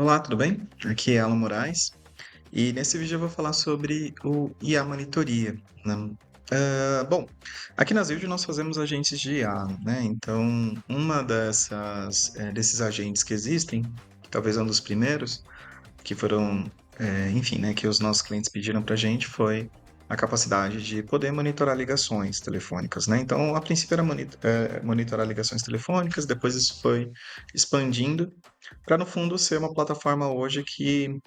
Olá, tudo bem? Aqui é Alan Moraes e nesse vídeo eu vou falar sobre o IA Monitoria, né? Bom, aqui na Zildjian nós fazemos agentes de IA, né? Então, desses agentes que existem, que talvez é um dos primeiros, que foram, enfim, né, que os nossos clientes pediram para a gente foi a capacidade de poder monitorar ligações telefônicas, né? Então, a princípio era monitorar ligações telefônicas, depois isso foi expandindo para, no fundo, ser uma plataforma hoje que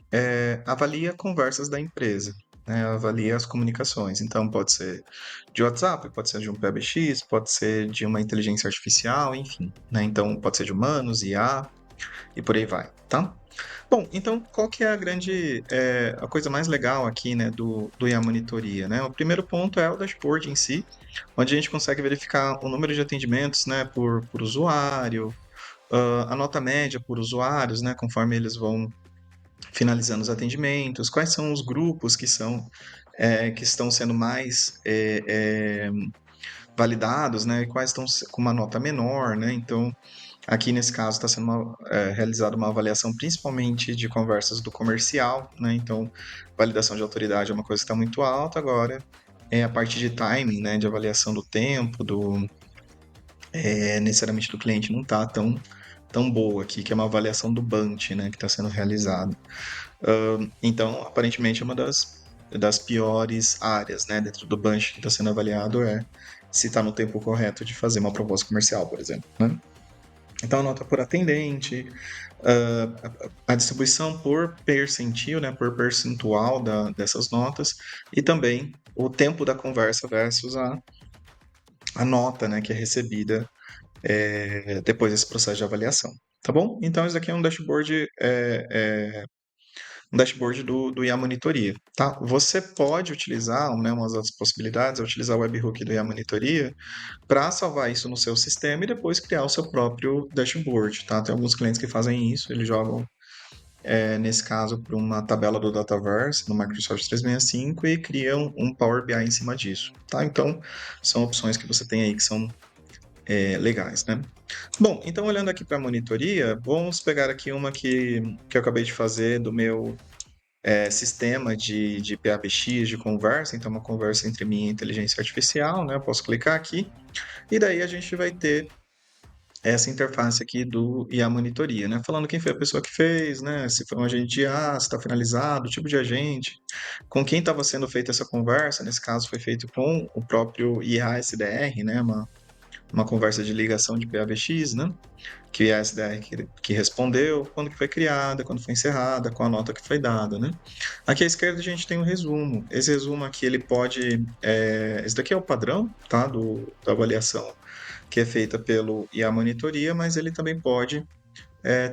avalia conversas da empresa, né? Avalia as comunicações. Então, pode ser de WhatsApp, pode ser de um PBX, pode ser de uma inteligência artificial, enfim, né? Então, pode ser de humanos, IA e por aí vai, tá? Bom, então qual que é a coisa mais legal aqui, né, do IA Monitoria, né? O primeiro ponto é o dashboard em si, onde a gente consegue verificar o número de atendimentos, né, por usuário, a nota média por usuários, né, conforme eles vão finalizando os atendimentos, quais são os grupos que estão sendo mais validados, né, e quais estão com uma nota menor, né? Então, aqui nesse caso está sendo realizada uma avaliação principalmente de conversas do comercial, né? Então, validação de autoridade é uma coisa que está muito alta agora. É a parte de timing, né, de avaliação do tempo, necessariamente do cliente não está tão boa aqui, que é uma avaliação do Bunch, né, que está sendo realizado. Então, aparentemente, é uma das piores áreas, né, dentro do Bunch que está sendo avaliado se está no tempo correto de fazer uma proposta comercial, por exemplo, né? Então, a nota por atendente, a distribuição por percentil, né, por percentual dessas notas, e também o tempo da conversa versus a nota, né, que é recebida depois desse processo de avaliação. Tá bom? Então, isso aqui é um dashboard do IA Monitoria, tá? Você pode utilizar, né, umas outras possibilidades, é utilizar o webhook do IA Monitoria para salvar isso no seu sistema e depois criar o seu próprio dashboard, tá? Tem alguns clientes que fazem isso, eles jogam, nesse caso, para uma tabela do Dataverse no Microsoft 365 e criam um Power BI em cima disso, tá? Então, são opções que você tem aí que são legais, né? Bom, então olhando aqui para a monitoria, vamos pegar aqui uma que eu acabei de fazer do meu sistema de PABX de conversa, então uma conversa entre mim e a inteligência artificial, né? Eu posso clicar aqui e daí a gente vai ter essa interface aqui do IA Monitoria, né? Falando quem foi a pessoa que fez, né? Se foi um agente de IA, se está finalizado, o tipo de agente, com quem estava sendo feita essa conversa, nesse caso foi feito com o próprio IA SDR, né? Uma conversa de ligação de PABX, né? Que é a SDR que respondeu, quando que foi criada, quando foi encerrada, com a nota que foi dada, né? Aqui à esquerda a gente tem um resumo. Esse resumo aqui, ele pode... esse daqui é o padrão, tá? Da avaliação que é feita pelo IA Monitoria, mas ele também pode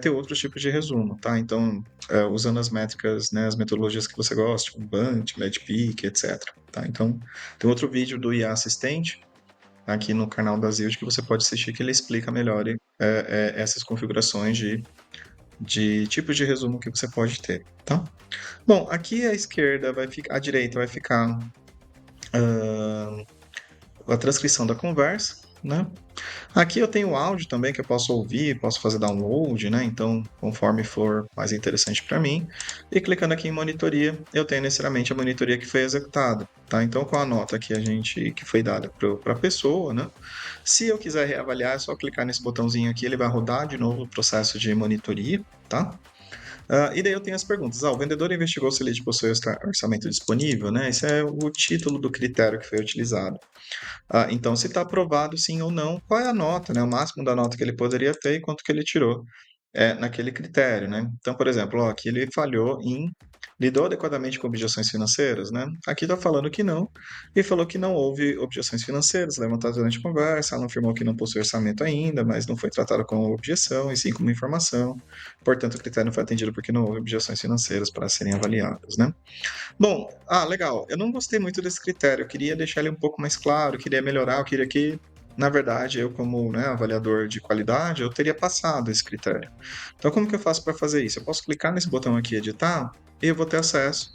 ter outros tipos de resumo, tá? Então, usando as métricas, né, as metodologias que você gosta, tipo Bunch, Medpeak, etc. Tá? Então, tem outro vídeo do IA Assistente, aqui no canal da Zild, que você pode assistir, que ele explica melhor essas configurações de tipos de resumo que você pode ter, tá? Bom, aqui à direita vai ficar a transcrição da conversa, né? Aqui eu tenho áudio também que eu posso ouvir, posso fazer download, né? Então, conforme for mais interessante para mim. E clicando aqui em monitoria, eu tenho necessariamente a monitoria que foi executada, tá? Então, com a nota que foi dada para a pessoa, né? Se eu quiser reavaliar, é só clicar nesse botãozinho aqui, ele vai rodar de novo o processo de monitoria, tá? E daí eu tenho as perguntas. O vendedor investigou se ele possui orçamento disponível, né? Esse é o título do critério que foi utilizado. Então, se está aprovado sim ou não, qual é a nota, né? O máximo da nota que ele poderia ter e quanto que ele tirou naquele critério, né? Então, por exemplo, aqui ele falhou lidou adequadamente com objeções financeiras, né? Aqui está falando que não, e falou que não houve objeções financeiras levantadas durante a conversa, ela afirmou que não possui orçamento ainda, mas não foi tratado como objeção, e sim como informação. Portanto, o critério não foi atendido porque não houve objeções financeiras para serem avaliadas, né? Bom, legal. Eu não gostei muito desse critério. Eu queria deixar ele um pouco mais claro, eu queria melhorar, eu queria que, na verdade, eu como, né, avaliador de qualidade, eu teria passado esse critério. Então, como que eu faço para fazer isso? Eu posso clicar nesse botão aqui, editar, e eu vou ter acesso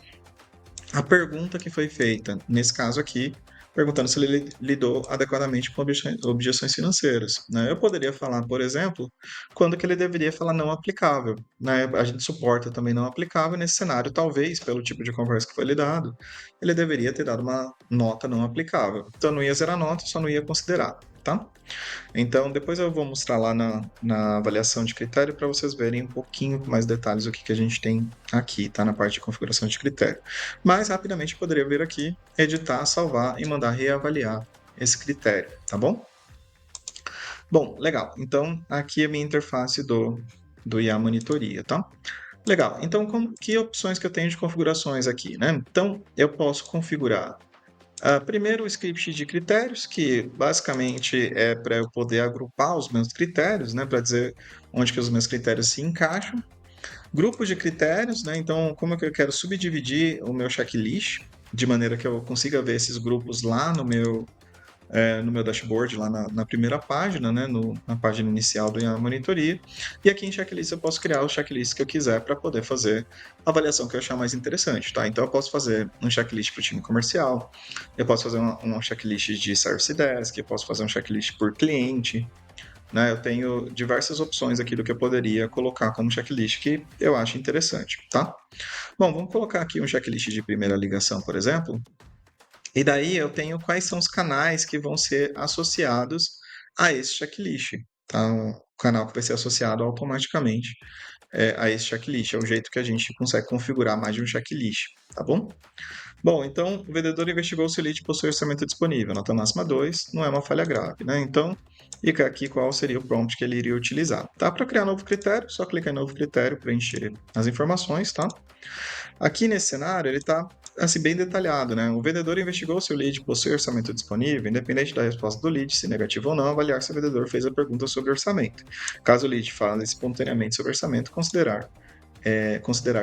à pergunta que foi feita. Nesse caso aqui, perguntando se ele lidou adequadamente com objeções financeiras, né? Eu poderia falar, por exemplo, quando que ele deveria falar não aplicável, né? A gente suporta também não aplicável nesse cenário, talvez, pelo tipo de conversa que foi lidado, ele deveria ter dado uma nota não aplicável. Então, não ia zerar a nota, só não ia considerar, tá? Então, depois eu vou mostrar lá na avaliação de critério para vocês verem um pouquinho com mais detalhes o que a gente tem aqui, tá? Na parte de configuração de critério. Mas, rapidamente, eu poderia vir aqui, editar, salvar e mandar reavaliar esse critério, tá bom? Bom, legal. Então, aqui é a minha interface do IA Monitoria, tá? Legal. Então, que opções que eu tenho de configurações aqui, né? Então, eu posso configurar primeiro, o script de critérios, que basicamente é para eu poder agrupar os meus critérios, né, para dizer onde que os meus critérios se encaixam. Grupos de critérios, né, então como é que eu quero subdividir o meu checklist, de maneira que eu consiga ver esses grupos lá no meu dashboard, lá na primeira página, né, na página inicial da monitoria. E aqui em checklist eu posso criar os checklists que eu quiser para poder fazer a avaliação que eu achar mais interessante, tá? Então eu posso fazer um checklist para o time comercial, eu posso fazer um checklist de Service Desk, eu posso fazer um checklist por cliente, né? Eu tenho diversas opções aqui do que eu poderia colocar como checklist que eu acho interessante, tá? Bom, vamos colocar aqui um checklist de primeira ligação, por exemplo, e daí eu tenho quais são os canais que vão ser associados a esse checklist, tá? O canal que vai ser associado automaticamente a esse checklist. É o jeito que a gente consegue configurar mais de um checklist, tá bom? Bom, então o vendedor investigou se o lead possui orçamento disponível, nota máxima 2, não é uma falha grave, né? Então, fica aqui qual seria o prompt que ele iria utilizar. Tá? Para criar novo critério, só clicar em novo critério, preencher as informações, tá? Aqui nesse cenário, ele está assim, bem detalhado, né? O vendedor investigou se o lead possui orçamento disponível, independente da resposta do lead, se negativo ou não, avaliar se o vendedor fez a pergunta sobre orçamento. Caso o lead fale espontaneamente sobre orçamento, considerar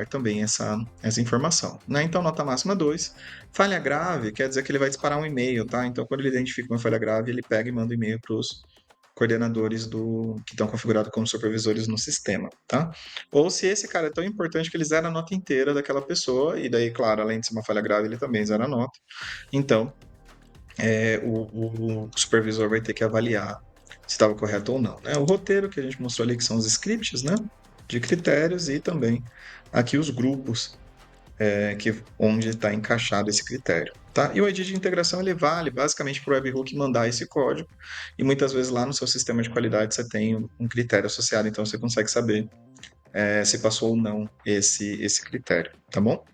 também essa informação. Né? Então, nota máxima 2. Falha grave quer dizer que ele vai disparar um e-mail, tá? Então, quando ele identifica uma falha grave, ele pega e manda um e-mail para os coordenadores que estão configurados como supervisores no sistema, tá? Ou se esse cara é tão importante que ele zera a nota inteira daquela pessoa, e daí, claro, além de ser uma falha grave, ele também zera a nota. Então, o supervisor vai ter que avaliar se estava correto ou não. Né? O roteiro que a gente mostrou ali, que são os scripts, né? De critérios e também aqui os grupos onde está encaixado esse critério. Tá? E o ID de integração ele vale basicamente para o webhook mandar esse código e muitas vezes lá no seu sistema de qualidade você tem um critério associado, então você consegue saber se passou ou não esse critério, tá bom?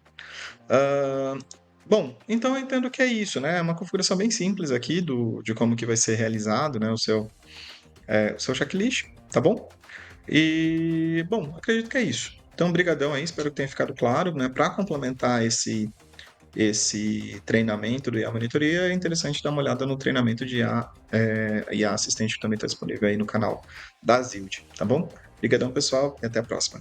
Bom, então eu entendo que é isso, né? É uma configuração bem simples aqui de como que vai ser realizado, né, o seu checklist, tá bom? E, bom, acredito que é isso. Então, brigadão aí, espero que tenha ficado claro, né? Para complementar esse treinamento do IA Monitoria, é interessante dar uma olhada no treinamento de IA Assistente que também está disponível aí no canal da Zild, tá bom? Brigadão, pessoal, e até a próxima.